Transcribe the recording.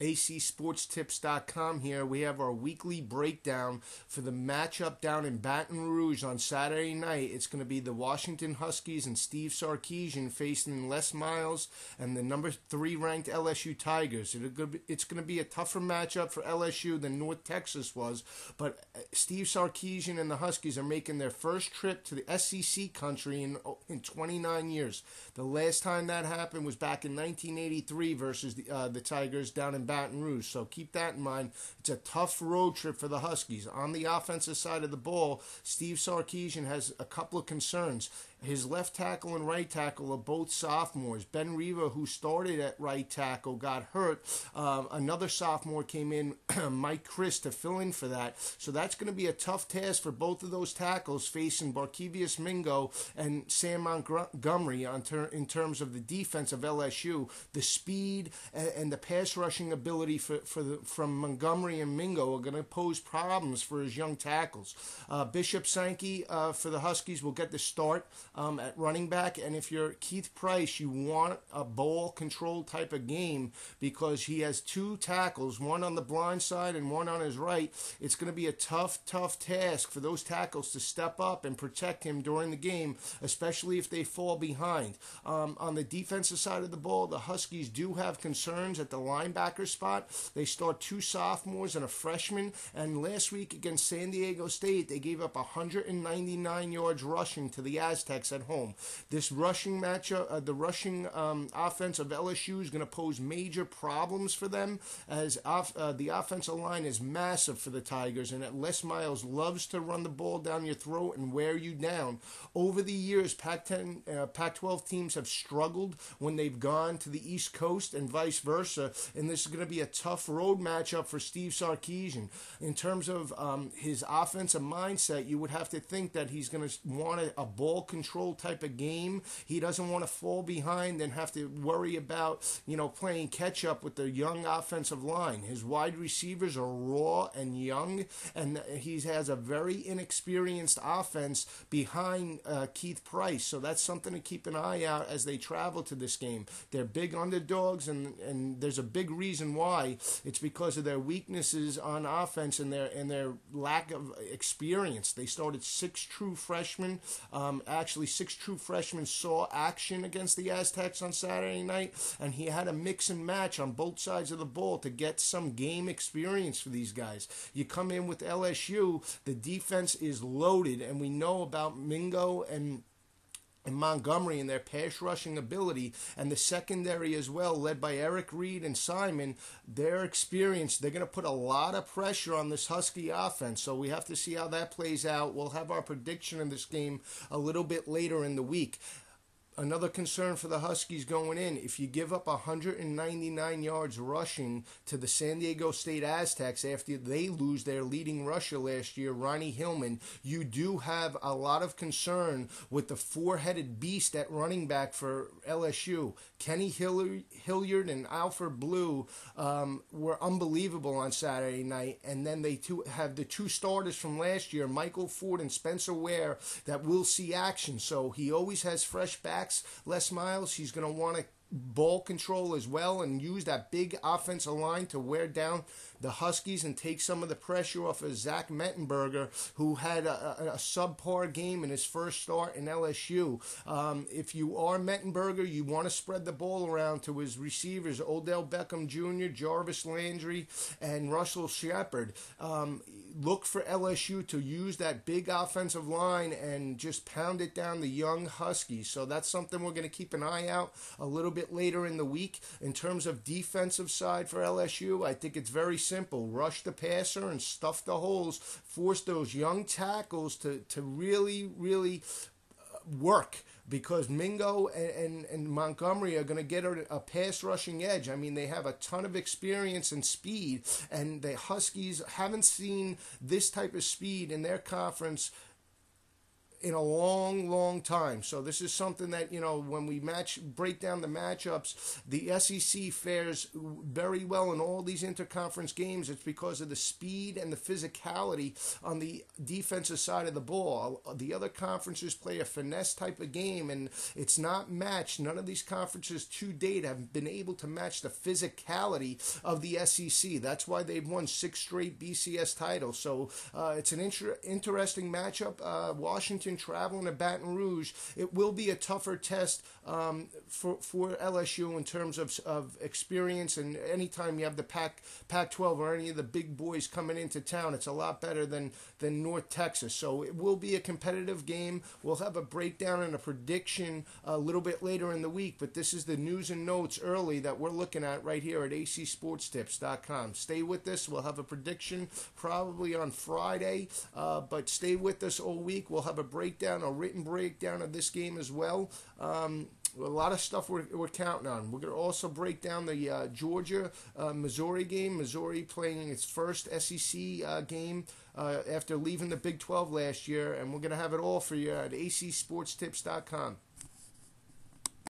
acsportstips.com here. We have our weekly breakdown for the matchup down in Baton Rouge on Saturday night. It's going to be the Washington Huskies and Steve Sarkisian facing Les Miles and the number 3 ranked LSU Tigers. It's going to be a tougher matchup for LSU than North Texas was, but Steve Sarkisian and the Huskies are making their first trip to the SEC country in 29 years. The last time that happened was back in 1983 versus the Tigers down in Baton Rouge. So keep that in mind. It's a tough road trip for the Huskies. On the offensive side of the ball, Steve Sarkisian has a couple of concerns. His left tackle and right tackle are both sophomores. Ben Reva, who started at right tackle, got hurt. Another sophomore came in, Mike Chris, to fill in for that. So that's going to be a tough task for both of those tackles facing Barkevious Mingo and Sam Montgomery in terms of the defense of LSU. The speed and the pass rushing ability from Montgomery and Mingo are going to pose problems for his young tackles. Bishop Sankey for the Huskies will get the start at running back, and if you're Keith Price, you want a ball control type of game because he has 2 tackles, one on the blind side and one on his right. It's going to be a tough task for those tackles to step up and protect him during the game, especially if they fall behind. On the defensive side of the ball, the Huskies do have concerns at the linebacker spot. They start 2 sophomores and a freshman, and last week against San Diego State, they gave up 199 yards rushing to the Aztecs at home. This rushing matchup, the rushing offense of LSU is going to pose major problems for them as the offensive line is massive for the Tigers, and Les Miles loves to run the ball down your throat and wear you down. Over the years, Pac-12 teams have struggled when they've gone to the East Coast and vice versa, and this is going to be a tough road matchup for Steve Sarkisian. In terms of his offensive mindset, you would have to think that he's going to want a ball control type of game. He doesn't want to fall behind and have to worry about, playing catch up with the young offensive line. His wide receivers are raw and young, and he has a very inexperienced offense behind Keith Price. So that's something to keep an eye out as they travel to this game. They're big underdogs, and there's a big reason why. It's because of their weaknesses on offense and their lack of experience. They started 6 true freshmen. Actually, 6 true freshmen saw action against the Aztecs on Saturday night, and he had a mix and match on both sides of the ball to get some game experience for these guys. You come in with LSU, the defense is loaded, and we know about Mingo and Montgomery and their pass rushing ability, and the secondary as well, led by Eric Reed and Simon. Their experience, they're going to put a lot of pressure on this Husky offense, so we have to see how that plays out. We'll have our prediction of this game a little bit later in the week. Another concern for the Huskies going in, if you give up 199 yards rushing to the San Diego State Aztecs after they lose their leading rusher last year, Ronnie Hillman, you do have a lot of concern with the 4-headed beast at running back for LSU. Kenny Hilliard and Alfred Blue were unbelievable on Saturday night, and then they have the 2 starters from last year, Michael Ford and Spencer Ware, that will see action. So he always has fresh backs. Les Miles, he's going to want to ball control as well and use that big offensive line to wear down the Huskies and take some of the pressure off of Zach Mettenberger, who had a subpar game in his first start in LSU. If you are Mettenberger, you want to spread the ball around to his receivers, Odell Beckham Jr., Jarvis Landry, and Russell Shepard. Look for LSU to use that big offensive line and just pound it down the young Huskies. So that's something we're going to keep an eye out a little bit later in the week. In terms of defensive side for LSU, I think it's very simple. Rush the passer and stuff the holes. Force those young tackles to really work, because Mingo and Montgomery are going to get a pass rushing edge. I mean, they have a ton of experience and speed, and the Huskies haven't seen this type of speed in their conference in a long, long time. So this is something that, when we break down the matchups, the SEC fares very well in all these interconference games. It's because of the speed and the physicality on the defensive side of the ball. The other conferences play a finesse type of game, and it's not matched. None of these conferences to date have been able to match the physicality of the SEC. That's why they've won 6 straight BCS titles. So it's an interesting matchup. Washington traveling to Baton Rouge. It will be a tougher test for LSU in terms of experience, and anytime you have the Pac-12 or any of the big boys coming into town, it's a lot better than North Texas. So it will be a competitive game. We'll have a breakdown and a prediction a little bit later in the week, but this is the news and notes early that we're looking at right here at acsportstips.com. Stay with us. We'll have a prediction probably on Friday, but stay with us all week. We'll have a breakdown, a written breakdown of this game as well. A lot of stuff we're counting on. We're going to also break down the Georgia-Missouri game. Missouri playing its first SEC game after leaving the Big 12 last year, and we're going to have it all for you at acsportstips.com.